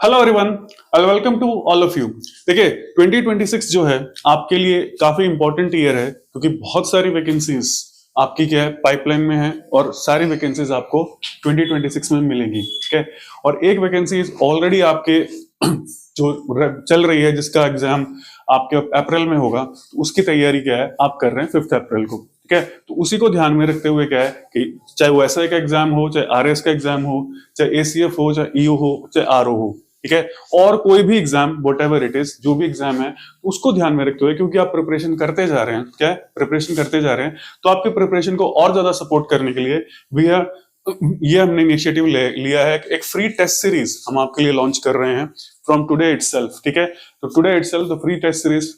Hello everyone, welcome to all of you. देखिए 2026 जो है आपके लिए काफी इंपॉर्टेंट ईयर है क्योंकि बहुत सारी वैकेंसीज आपकी क्या है पाइपलाइन में है और सारी वैकेंसीज आपको 2026 में मिलेंगी। ठीक है, और एक वैकेंसी ऑलरेडी आपके जो चल रही है जिसका एग्जाम आपके अप्रैल में होगा, तो उसकी तैयारी क्या है आप कर रहे हैं 5 अप्रैल को। ठीक है, तो उसी को ध्यान में रखते हुए क्या है कि चाहे वो एसआई का एग्जाम हो, चाहे आरएस का एग्जाम हो, चाहे एसीएफ हो, चाहे ईओ हो, चाहे आरओ हो, ठीक है, और कोई भी exam what ever it is, जो भी एग्जाम है उसको ध्यान में रखते हुए, क्योंकि आप प्रिपरेशन करते जा रहे हैं, क्या है प्रिपरेशन करते जा रहे हैं, तो आपके प्रिपरेशन को और ज्यादा सपोर्ट करने के लिए वी आर ये हमने इनिशिएटिव लिया है। एक फ्री टेस्ट सीरीज हम आपके लिए लॉन्च कर रहे हैं फ्रॉम टुडे इटसेल्फ। ठीक है, तो today itself the free test series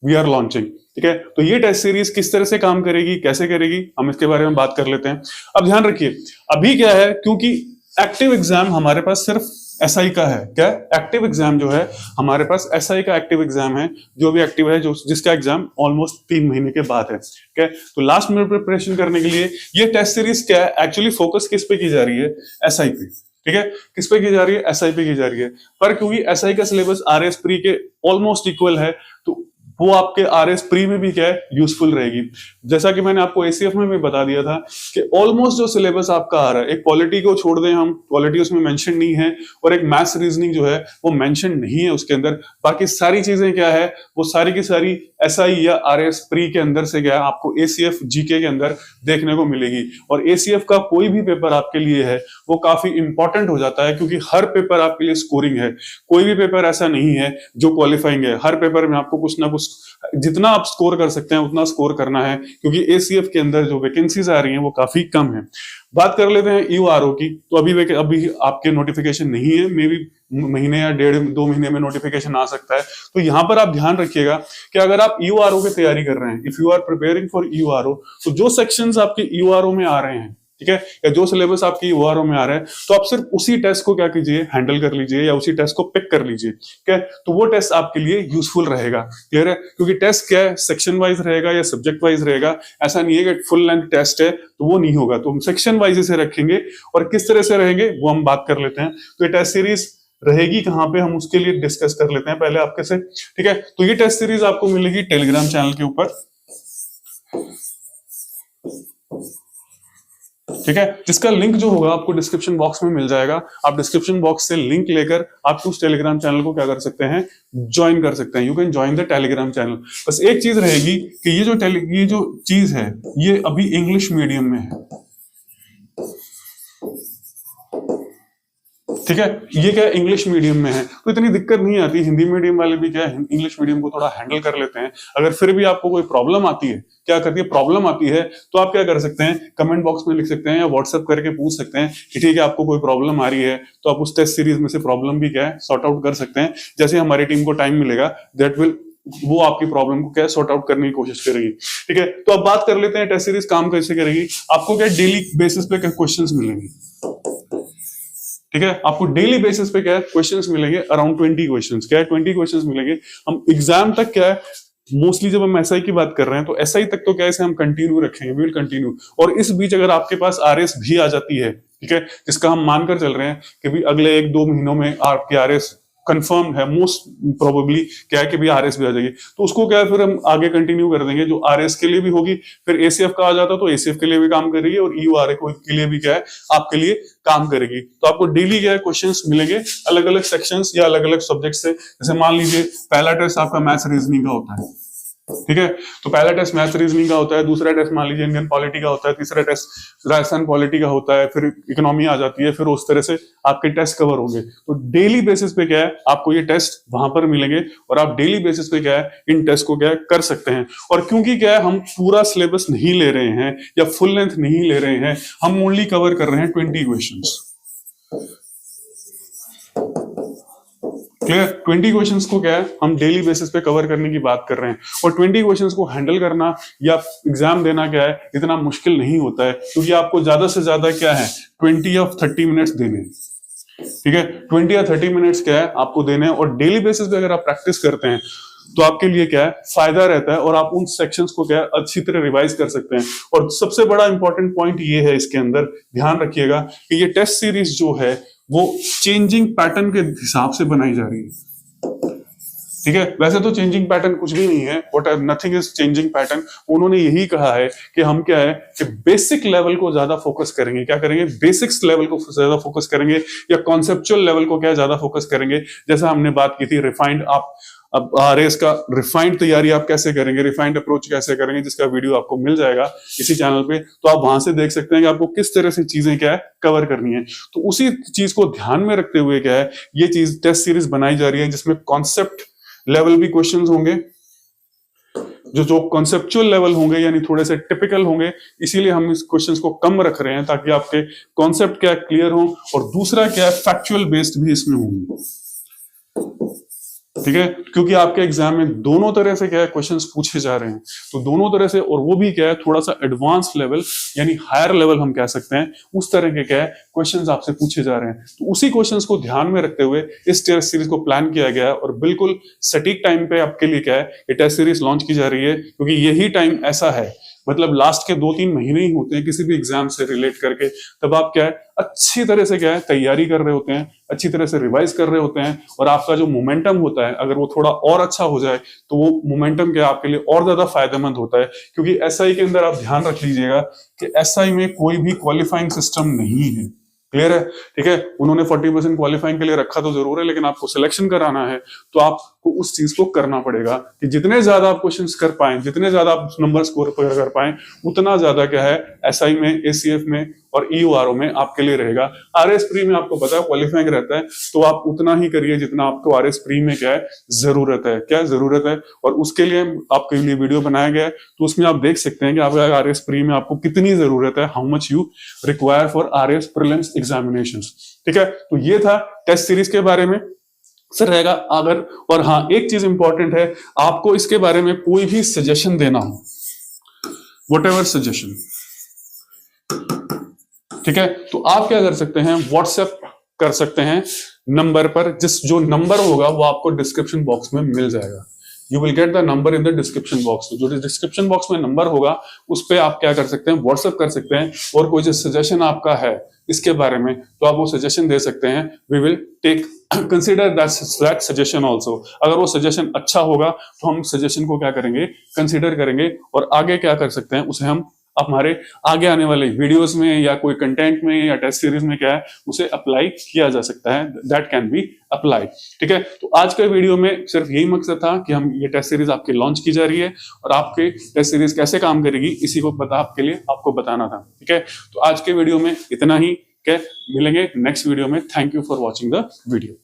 we are launching. ठीक है, तो ये टेस्ट सीरीज किस तरह से काम करेगी, कैसे करेगी, हम इसके बारे में बात कर लेते हैं। अब ध्यान रखिए, अभी क्या है, क्योंकि एक्टिव एग्जाम हमारे पास सिर्फ एसआई का है। क्या एक्टिव एग्जाम जो है हमारे पास एसआई का एक्टिव एग्जाम है, जो भी एक्टिव है, जो जिसका एग्जाम ऑलमोस्ट 3 महीने के बाद है। क्या तो लास्ट मिनट प्रिपरेशन करने के लिए ये टेस्ट सीरीज क्या है, एक्चुअली फोकस किस पे की जा रही है, एसआई पे। ठीक है, किस पे की जा रही है, एसआई पे की जा रही है। पर क्योंकि एसआई का सिलेबस आरएस प्री के ऑलमोस्ट इक्वल है, तो वो आपके आरएस प्री में भी क्या है यूजफुल रहेगी। जैसा कि मैंने आपको एसीएफ में भी बता दिया था कि ऑलमोस्ट जो सिलेबस आपका आ रहा है, एक पॉलिटी को छोड़ दें हम, पॉलिटी उसमें मेंशन नहीं है, और एक मैथ्स रीजनिंग जो है वो मेंशन नहीं है उसके अंदर। बाकी सारी चीजें क्या है, वो सारी की सारी एसआई या आरएस प्री के अंदर से क्या है आपको एसीएफ जीके के अंदर देखने को मिलेगी। और एसीएफ का कोई भी पेपर आपके लिए है वो काफी इंपॉर्टेंट हो जाता है, क्योंकि हर पेपर आपके लिए स्कोरिंग है। कोई भी पेपर ऐसा नहीं है जो क्वालिफाइंग है, हर पेपर में आपको कुछ ना कुछ, जितना आप स्कोर कर सकते हैं उतना स्कोर करना है, क्योंकि एसीएफ के अंदर जो वैकेंसीज आ रही हैं वो काफी कम है। बात कर लेते हैं यूआरओ की, तो अभी आपके नोटिफिकेशन नहीं है, मे बी महीने या 1.5-2 महीने में नोटिफिकेशन आ सकता है। तो यहां पर आप ध्यान रखिएगा कि अगर आप यूआरओ की तैयारी कर रहे हैं, if you are preparing for URO, तो जो सेक्शंस आपके यूआरओ में आ रहे हैं, ठीक है, या जो सिलेबस आपकी यूआरओ में आ रहा है, तो आप सिर्फ उसी टेस्ट को क्या कीजिए, हैंडल कर लीजिए, या उसी टेस्ट को पिक कर लीजिए। ठीक है, तो वो टेस्ट आपके लिए यूजफुल रहेगा। क्लियर है, क्योंकि टेस्ट क्या है, सेक्शन वाइज रहेगा या सब्जेक्ट वाइज रहेगा। ऐसा नहीं है कि फुल लेंथ टेस्ट है तो वो नहीं होगा, तो हम सेक्शन वाइज इसे रखेंगे। और किस तरह से रहेंगे वो हम बात कर लेते हैं। तो ये टेस्ट सीरीज रहेगी कहां पे, हम उसके लिए डिस्कस कर लेते हैं पहले आपके से। ठीक है, तो ये टेस्ट सीरीज आपको मिलेगी टेलीग्राम चैनल के ऊपर। ठीक है, जिसका लिंक जो होगा आपको डिस्क्रिप्शन बॉक्स में मिल जाएगा। आप डिस्क्रिप्शन बॉक्स से लिंक लेकर आप उस टेलीग्राम चैनल को क्या कर सकते हैं, ज्वाइन कर सकते हैं। You can join the Telegram channel. बस एक चीज रहेगी कि ये जो चीज है ये अभी इंग्लिश मीडियम में है। ठीक है, ये क्या इंग्लिश मीडियम में है, तो इतनी दिक्कत नहीं आती। हिंदी मीडियम वाले भी क्या है इंग्लिश मीडियम को थोड़ा हैंडल कर लेते हैं। अगर फिर भी आपको कोई प्रॉब्लम आती है, क्या करती है प्रॉब्लम आती है, तो आप क्या कर सकते हैं, कमेंट बॉक्स में लिख सकते हैं या व्हाट्सएप करके पूछ सकते हैं कि ठीक है आपको कोई प्रॉब्लम आ रही है, तो आप उस टेस्ट सीरीज में से प्रॉब्लम भी क्या है सॉर्ट आउट कर सकते हैं। जैसे हमारी टीम को टाइम मिलेगा, दैट विल वो आपकी प्रॉब्लम को क्या सॉर्ट आउट करने की कोशिश करेगी। ठीक है, तो अब बात कर लेते हैं टेस्ट सीरीज काम कैसे करेगी। आपको क्या डेली बेसिस पे क्वेश्चंस मिलेंगे। ठीक है, आपको डेली बेसिस पे क्या है क्वेश्चंस मिलेंगे, अराउंड 20 क्वेश्चंस। क्या है 20 क्वेश्चंस मिलेंगे। हम एग्जाम तक क्या है मोस्टली जब हम एसआई की बात कर रहे हैं, तो एसआई तक तो क्या है हम कंटिन्यू रखेंगे, वी विल कंटिन्यू। और इस बीच अगर आपके पास आरएस भी आ जाती है, ठीक है, जिसका हम मानकर चल रहे हैं कि भी अगले 1-2 महीनों में आपके आरएस कंफर्म है, मोस्ट प्रोबेबली क्या है कि भी आरएस भी आ जाएगी, तो उसको क्या है फिर हम आगे कंटिन्यू कर देंगे, जो आरएस के लिए भी होगी। फिर एसीएफ का आ जाता तो एसीएफ के लिए भी काम करेगी, और यूआरए के लिए भी क्या है आपके लिए काम करेगी। तो आपको डेली क्या है क्वेश्चंस मिलेंगे अलग अलग सेक्शंस या अलग अलग सब्जेक्ट से। जैसे मान लीजिए पहला टेस्ट आपका मैथ्स रीजनिंग का होता है, ठीक है, तो पहला टेस्ट मैथ्स रीजनिंग का होता है, दूसरा टेस्ट मान लीजिए इंडियन पॉलिटी का होता है, तीसरा टेस्ट राजस्थान पॉलिटी का होता है, फिर इकोनॉमी आ जाती है, फिर उस तरह से आपके टेस्ट कवर होंगे। तो डेली बेसिस पे क्या है आपको ये टेस्ट वहां पर मिलेंगे, और आप डेली बेसिस पे क्या है इन टेस्ट को क्या है कर सकते हैं। और क्योंकि क्या है हम पूरा सिलेबस नहीं ले रहे हैं या फुल लेंथ नहीं ले रहे हैं, हम ओनली कवर कर रहे हैं 20 क्वेश्चंस। क्लियर, 20 क्वेश्चंस को क्या है हम डेली बेसिस पे कवर करने की बात कर रहे हैं। और 20 क्वेश्चंस को हैंडल करना या एग्जाम देना क्या है इतना मुश्किल नहीं होता है, क्योंकि आपको ज्यादा से ज्यादा क्या है 20 या 30 मिनट्स देने हैं। ठीक है, 20 या 30 मिनट्स क्या है आपको देने हैं, और डेली बेसिस पे अगर आप प्रैक्टिस करते हैं तो आपके लिए क्या है फायदा रहता है, और आप उन सेक्शंस को क्या है अच्छी तरह रिवाइज कर सकते हैं। और सबसे बड़ा इंपॉर्टेंट पॉइंट ये है इसके अंदर ध्यान रखिएगा कि ये टेस्ट सीरीज जो है वो चेंजिंग पैटर्न के हिसाब से बनाई जा रही है। ठीक है, वैसे तो चेंजिंग पैटर्न कुछ भी नहीं है, what nothing is changing pattern. उन्होंने यही कहा है कि हम क्या है कि बेसिक लेवल को ज्यादा फोकस करेंगे। क्या करेंगे? बेसिक्स लेवल को ज्यादा फोकस करेंगे, या कॉन्सेप्चुअल लेवल को क्या ज्यादा फोकस करेंगे। जैसा हमने बात की थी रिफाइंड, आप अब आरएस का रिफाइंड तैयारी आप कैसे करेंगे, रिफाइंड अप्रोच कैसे करेंगे, जिसका वीडियो आपको मिल जाएगा इसी चैनल पे, तो आप वहां से देख सकते हैं कि आपको किस तरह से चीजें क्या है कवर करनी है। तो उसी चीज को ध्यान में रखते हुए क्या है ये चीज टेस्ट सीरीज बनाई जा रही है, जिसमें कॉन्सेप्ट लेवल भी क्वेश्चंस होंगे, जो कॉन्सेप्चुअल लेवल होंगे यानी थोड़े से टिपिकल होंगे। इसीलिए हम इस क्वेश्चंस को कम रख रहे हैं ताकि आपके कॉन्सेप्ट क्या क्लियर हो, और दूसरा क्या है फैक्चुअल बेस्ड भी इसमें होंगे। ठीक है, क्योंकि आपके एग्जाम में दोनों तरह से क्या है क्वेश्चंस पूछे जा रहे हैं, तो दोनों तरह से, और वो भी क्या है थोड़ा सा एडवांस लेवल यानी हायर लेवल हम कह सकते हैं, उस तरह के क्या है क्वेश्चंस आपसे पूछे जा रहे हैं। तो उसी क्वेश्चंस को ध्यान में रखते हुए इस टेस्ट सीरीज को प्लान किया गया है, और बिल्कुल सटीक टाइम पे आपके लिए क्या है ये टेस्ट सीरीज लॉन्च की जा रही है, क्योंकि यही टाइम ऐसा है, मतलब लास्ट के 2-3 महीने ही होते हैं किसी भी एग्जाम से रिलेट करके, तब आप क्या है अच्छी तरह से क्या है तैयारी कर रहे होते हैं, अच्छी तरह से रिवाइज कर रहे होते हैं, और आपका जो मोमेंटम होता है अगर वो थोड़ा और अच्छा हो जाए तो वो मोमेंटम क्या आपके लिए और ज्यादा फायदेमंद होता है। क्योंकि एसआई के अंदर आप ध्यान रख लीजिएगा कि एसआई में कोई भी क्वालिफाइंग सिस्टम नहीं है। क्लियर है? ठीक है, उन्होंने 40% क्वालिफाइंग के लिए रखा तो जरूर है, लेकिन आपको सिलेक्शन कराना है तो आपको उस चीज को करना पड़ेगा कि जितने ज्यादा आप क्वेश्चंस कर पाए, जितने ज्यादा आप नंबर स्कोर कर पाए, उतना ज्यादा क्या है एसआई में, एसीएफ में और ईयूआरओ में आपके लिए रहेगा। आरएस प्री में आपको पता है क्वालिफाइंग रहता है, तो आप उतना ही करिए जितना आपको आरएस प्री में क्या है जरूरत है, क्या जरूरत है, और उसके लिए आपके लिए वीडियो बनाया गया है, तो उसमें आप देख सकते हैं कि आप आरएस प्री में आपको कितनी जरूरत है, how much you require for RS prelims examinations. ठीक है, तो ये था टेस्ट सीरीज के बारे में सर रहेगा। अगर और हाँ एक चीज इंपॉर्टेंट है, आपको इसके बारे में कोई भी सजेशन देना हो, व्हाटएवर सजेशन, ठीक है, तो आप क्या कर सकते हैं व्हाट्सएप कर सकते हैं नंबर पर, जो नंबर होगा वो आपको डिस्क्रिप्शन बॉक्स में मिल जाएगा। You will get the number in the description box. जो डिस्क्रिप्शन बॉक्स में नंबर होगा उस पर आप क्या कर सकते हैं व्हाट्सएप कर सकते हैं, और कोई जो सजेशन आपका है इसके बारे में तो आप वो सजेशन दे सकते हैं। We will take consider that suggestion also. अगर वो सजेशन अच्छा होगा तो हम सजेशन को क्या करेंगे कंसिडर करेंगे, और आगे क्या कर सकते हैं उसे हम हमारे आगे आने वाले वीडियोस में या कोई कंटेंट में या टेस्ट सीरीज में क्या है उसे अप्लाई किया जा सकता है, दैट कैन बी अप्लाई। ठीक है, तो आज के वीडियो में सिर्फ यही मकसद था कि हम ये टेस्ट सीरीज आपकी लॉन्च की जा रही है, और आपके टेस्ट सीरीज कैसे काम करेगी इसी को आपके लिए आपको बताना था। ठीक है, तो आज के वीडियो में इतना ही, क्या मिलेंगे नेक्स्ट वीडियो में। Thank you for watching the video.